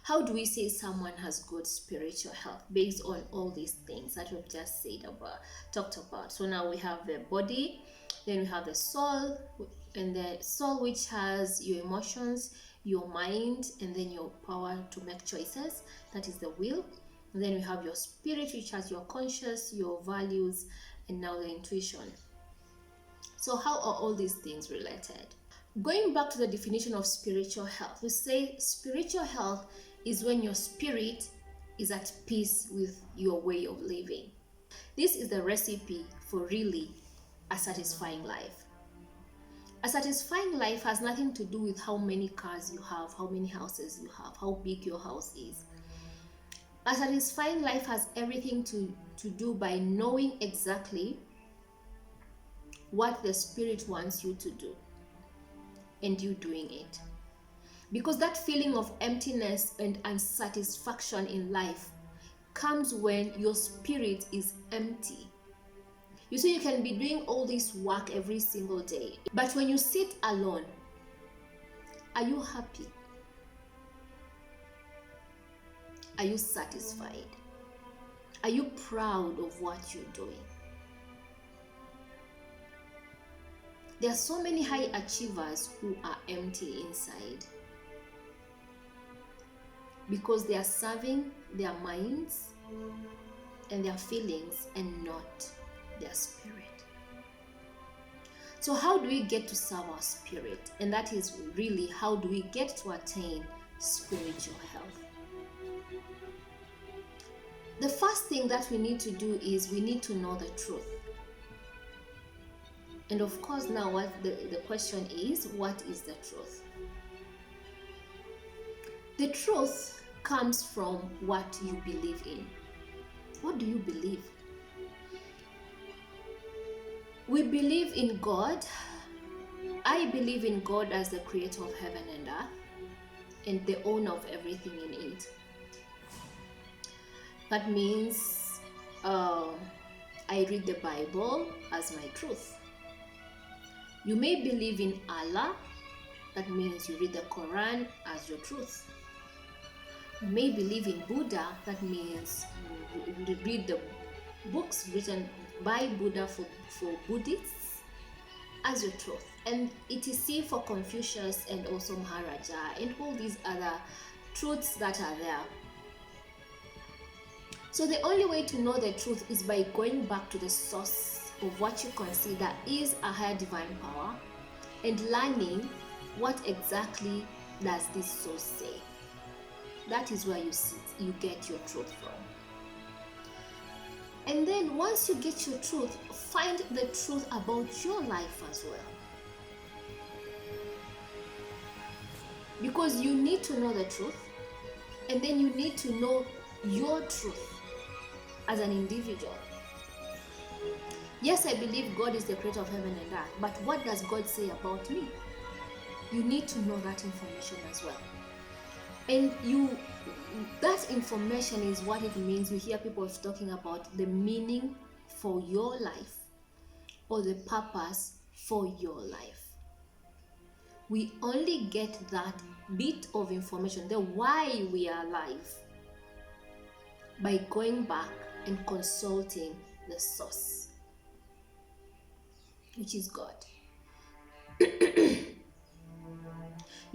How do we say someone has good spiritual health based on all these things that we've just talked about? So now we have the body, then we have the soul, and the soul, which has your emotions, your mind, and then your power to make choices. That is the will. And then we have your spirit, which has your conscious, your values, and now the intuition. So how are all these things related? Going back to the definition of spiritual health, we say spiritual health is when your spirit is at peace with your way of living. This is the recipe for really a satisfying life. A satisfying life has nothing to do with how many cars you have, how many houses you have, how big your house is. A satisfying life has everything to do by knowing exactly what the Spirit wants you to do and you doing it. Because that feeling of emptiness and unsatisfaction in life comes when your spirit is empty. You see, you can be doing all this work every single day, but when you sit alone, are you happy? Are you satisfied? Are you proud of what you're doing? There are so many high achievers who are empty inside because they are serving their minds and their feelings and not their spirit. So how do we get to serve our spirit? And that is really, how do we get to attain spiritual health? The first thing that we need to do is we need to know the truth. And of course, now what the question is, what is the truth? The truth comes from what you believe in. What do you believe? We believe in God. I believe in God as the creator of heaven and earth and the owner of everything in it. That means I read the Bible as my truth. You may believe in Allah. That means you read the Quran as your truth. You may believe in Buddha. That means you read the books written by Buddha for Buddhists as your truth. And etc. for Confucius and also Maharaja and all these other truths that are there. So the only way to know the truth is by going back to the source of what you consider is a higher divine power and learning what exactly does this source say. That is where you get your truth from. And then once you get your truth, find the truth about your life as well. Because you need to know the truth, and then you need to know your truth as an individual. Yes, I believe God is the creator of heaven and earth, but what does God say about me? You need to know that information as well. And that information is what it means. We hear people talking about the meaning for your life or the purpose for your life. We only get that bit of information, the why we are alive, by going back and consulting the source, which is God.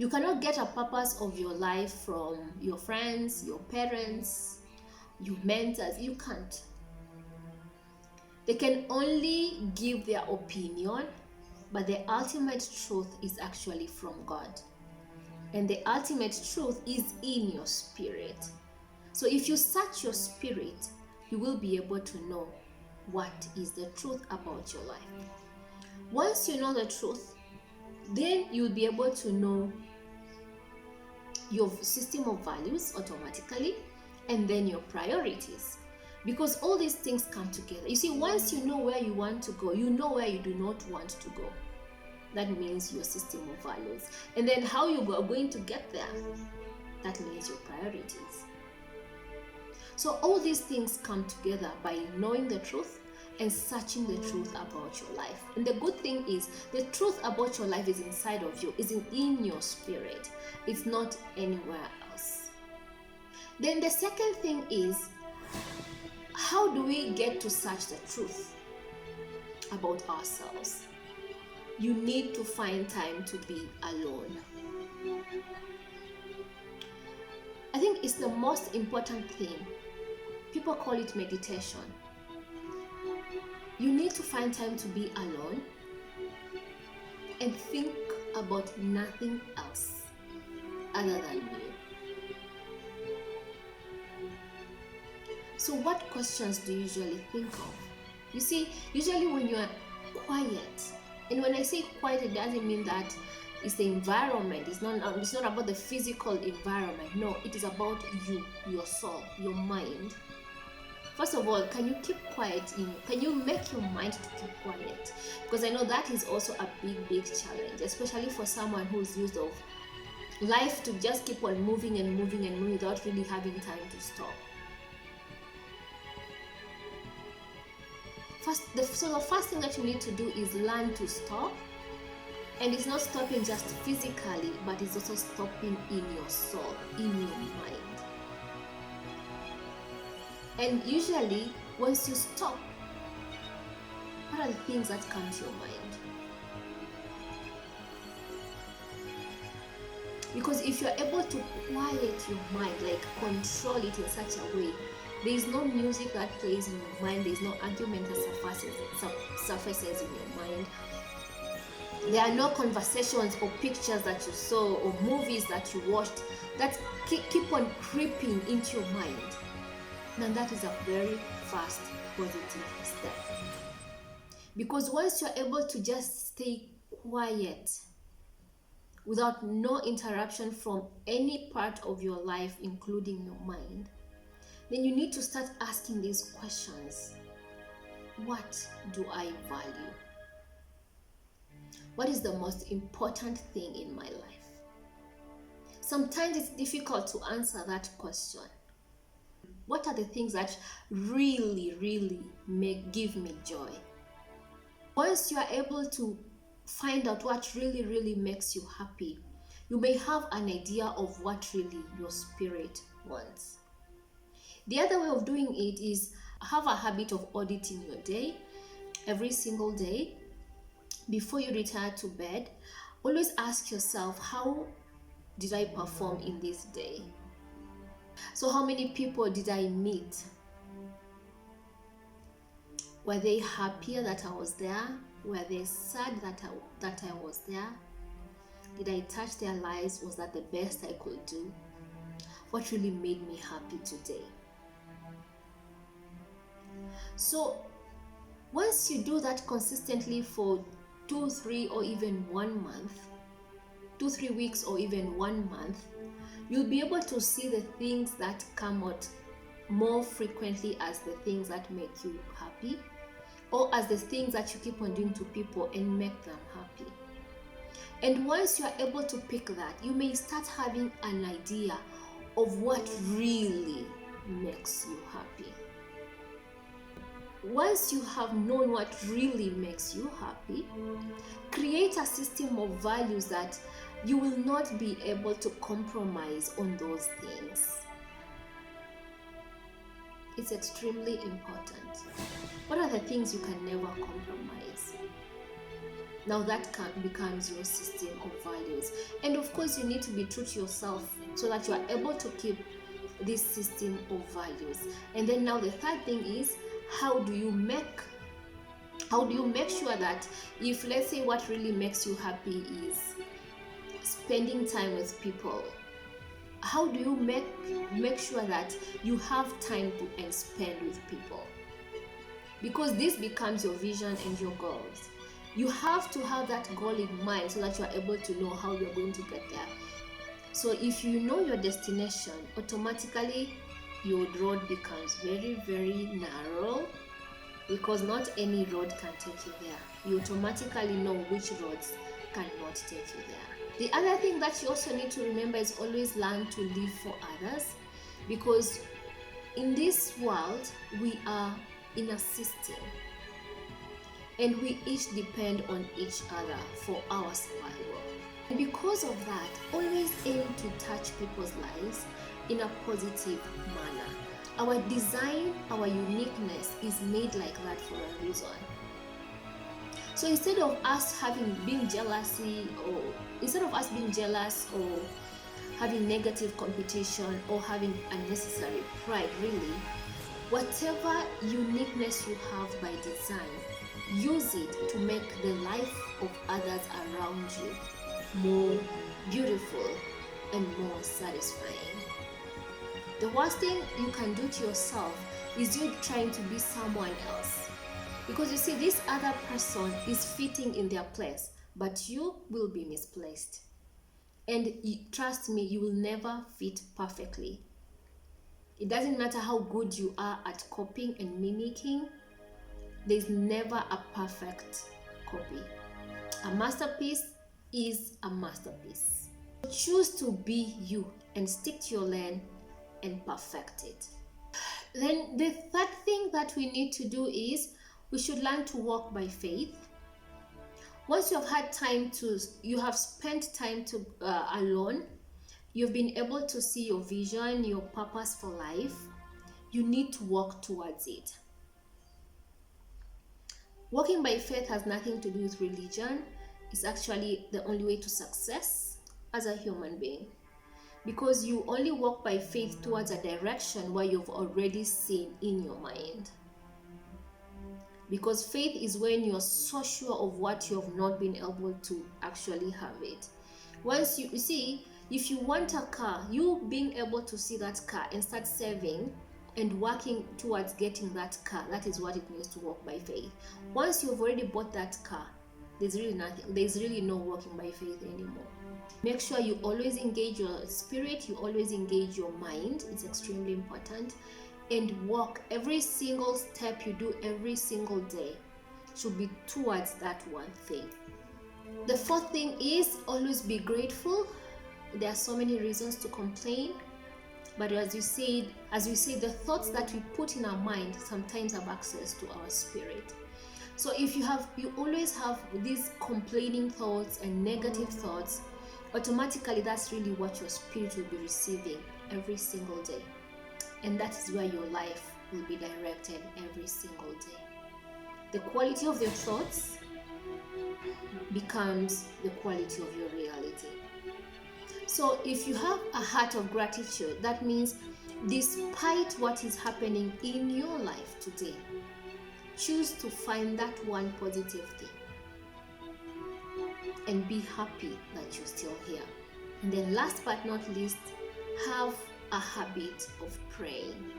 You cannot get a purpose of your life from your friends, your parents, your mentors. You can't. They can only give their opinion, but the ultimate truth is actually from God. And the ultimate truth is in your spirit. So if you search your spirit, you will be able to know what is the truth about your life. Once you know the truth, then you'll be able to know your system of values automatically, and then your priorities, because all these things come together. You see, once you know where you want to go, you know where you do not want to go. That means your system of values. And then how you are going to get there, that means your priorities. So all these things come together by knowing the truth and searching the truth about your life. And the good thing is, the truth about your life is inside of you, is in your spirit. It's not anywhere else. Then the second thing is, how do we get to search the truth about ourselves? You need to find time to be alone. I think it's the most important thing. People call it meditation. You need to find time to be alone and think about nothing else other than you. So what questions do you usually think of? You see, usually when you are quiet, and when I say quiet, it doesn't mean that it's the environment. It's not about the physical environment. No, it is about you, your soul, your mind. First of all, can you keep quiet? Can you make your mind to keep quiet? Because I know that is also a big challenge, especially for someone who's used of life to just keep on moving and moving and moving without really having time to stop. So the first thing that you need to do is learn to stop. And it's not stopping just physically, but it's also stopping in your soul, in your mind. And usually, once you stop, what are the things that come to your mind? Because if you're able to quiet your mind, like control it in such a way, there is no music that plays in your mind, there is no argument that surfaces in your mind. There are no conversations or pictures that you saw or movies that you watched that keep on creeping into your mind. And that is a very fast positive step. Because once you're able to just stay quiet without no interruption from any part of your life, including your mind, then you need to start asking these questions. What do I value? What is the most important thing in my life? Sometimes it's difficult to answer that question. What are the things that really give me joy? Once you are able to find out what really makes you happy, you may have an idea of what really your spirit wants. The other way of doing it is have a habit of auditing your day every single day. Before you retire to bed, always ask yourself, how did I perform in this day? So how many people did I meet? Were they happier that I was there? Were they sad that I was there? Did I touch their lives? Was that the best I could do? What really made me happy today? So once you do that consistently for 2, 3, or even 1 month, 2, 3 weeks, or even 1 month, you'll be able to see the things that come out more frequently as the things that make you happy, or as the things that you keep on doing to people and make them happy. And once you are able to pick that, you may start having an idea of what really makes you happy. Once you have known what really makes you happy, create a system of values that you will not be able to compromise on those things. It's extremely important. What are the things you can never compromise? Now that becomes your system of values. And of course, you need to be true to yourself so that you are able to keep this system of values. And then now the third thing is, how do you make sure that if, let's say, what really makes you happy is spending time with people, how do you make sure that you have time to and spend with people? Because this becomes your vision and your goals. You have to have that goal in mind so that you are able to know how you're going to get there. So if you know your destination, automatically your road becomes very narrow, because not any road can take you there. You automatically know which roads cannot take you there. The other thing that you also need to remember is always learn to live for others, because in this world we are in a system and we each depend on each other for our survival. And because of that, always aim to touch people's lives, in a positive manner. Our design, our uniqueness is made like that for a reason. So instead of us being jealous or having negative competition or having unnecessary pride, really, whatever uniqueness you have by design, use it to make the life of others around you more beautiful and more satisfying. The worst thing you can do to yourself is you trying to be someone else. Because you see, this other person is fitting in their place, but you will be misplaced. And trust me, you will never fit perfectly. It doesn't matter how good you are at copying and mimicking, there's never a perfect copy. A masterpiece is a masterpiece. Choose to be you and stick to your lane and perfect it. Then the third thing that we need to do is we should learn to walk by faith. Once you have spent time alone, you've been able to see your vision, your purpose for life, you need to walk towards it. Walking by faith has nothing to do with religion. It's actually the only way to success as a human being. Because you only walk by faith towards a direction where you've already seen in your mind. Because faith is when you're so sure of what you have not been able to actually have it. Once you see, if you want a car, you being able to see that car and start saving and working towards getting that car, that is what it means to walk by faith. Once you've already bought that car, there's really no walking by faith anymore. Make sure you always engage your spirit, you always engage your mind. It's extremely important. And walk. Every single step you do every single day should be towards that one thing. The fourth thing is always be grateful. There are so many reasons to complain, but as we say, the thoughts that we put in our mind sometimes have access to our spirit. So if you always have these complaining thoughts and negative thoughts, automatically that's really what your spirit will be receiving every single day. And that is where your life will be directed every single day. The quality of your thoughts becomes the quality of your reality. So if you have a heart of gratitude, that means despite what is happening in your life today, choose to find that one positive thing and be happy that you're still here. And then last but not least, have a habit of praying.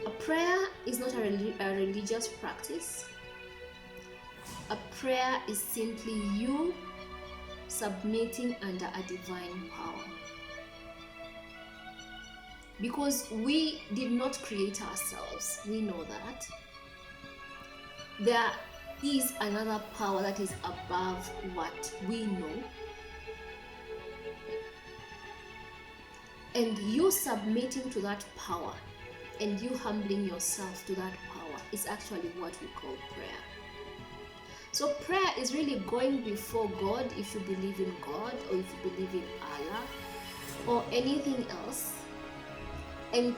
A prayer is not a religious practice. A prayer is simply you submitting under a divine power. Because we did not create ourselves, we know that. There is another power that is above what we know. And you submitting to that power and you humbling yourself to that power is actually what we call prayer. So prayer is really going before God, if you believe in God or if you believe in Allah or anything else, and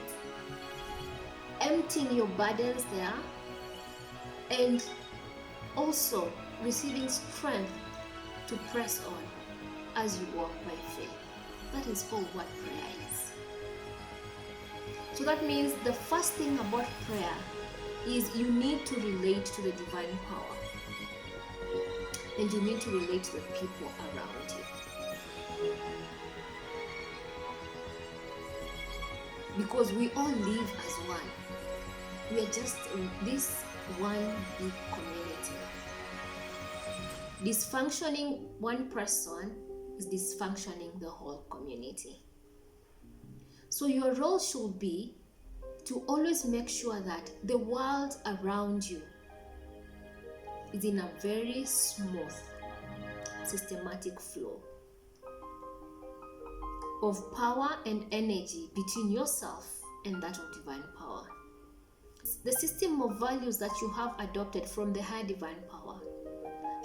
emptying your burdens there and also receiving strength to press on as you walk by faith. That is all what prayer is. So that means the first thing about prayer is you need to relate to the divine power. And you need to relate to the people around you. Because we all live as one. We are just this one big community. Dysfunctioning one person is dysfunctioning the whole community. So your role should be to always make sure that the world around you is in a very smooth, systematic flow of power and energy between yourself and that of divine power. The system of values that you have adopted from the higher divine power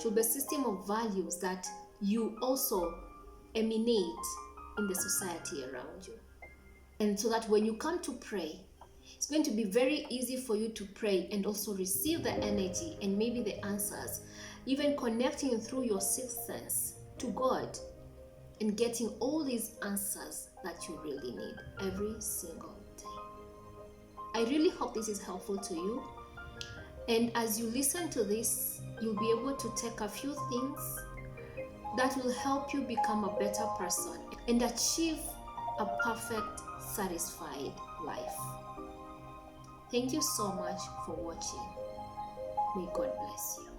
should be a system of values that you also emanate in the society around you. And so that when you come to pray, it's going to be very easy for you to pray and also receive the energy and maybe the answers, even connecting through your sixth sense to God and getting all these answers that you really need every single day. I really hope this is helpful to you. And as you listen to this, you'll be able to take a few things that will help you become a better person and achieve a perfect, satisfied life. Thank you so much for watching. May God bless you.